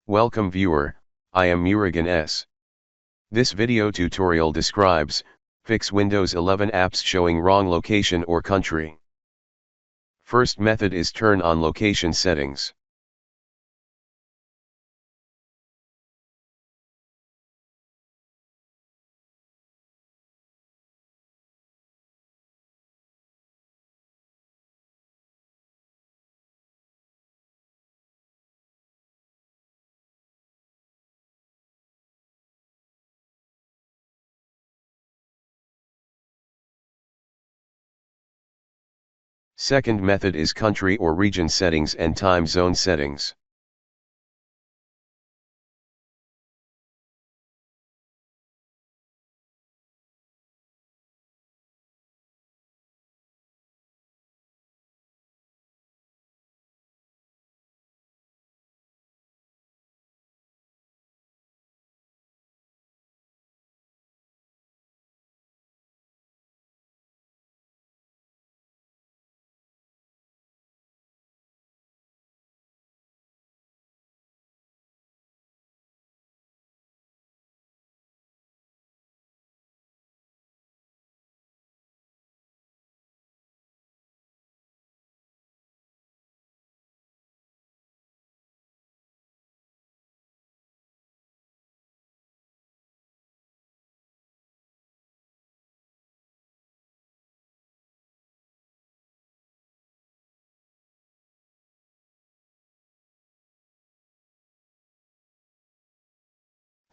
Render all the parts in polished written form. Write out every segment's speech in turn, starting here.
Welcome viewer, I am Murugan S. This video tutorial describes, fix Windows 11 apps showing wrong location or country. First method is turn on location settings. Second method is country or region settings and time zone settings.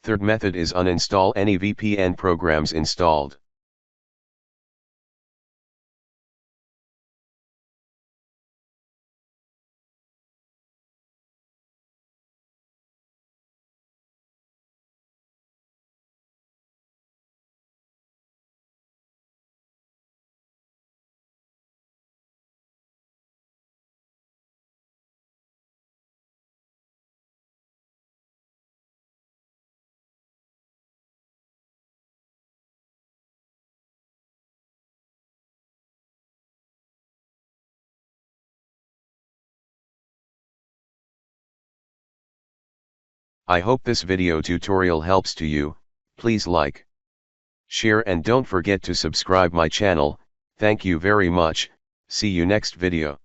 Third method is uninstall any VPN programs installed. I hope this video tutorial helps to you. Please like, share and don't forget to subscribe my channel. Thank you very much. See you next video.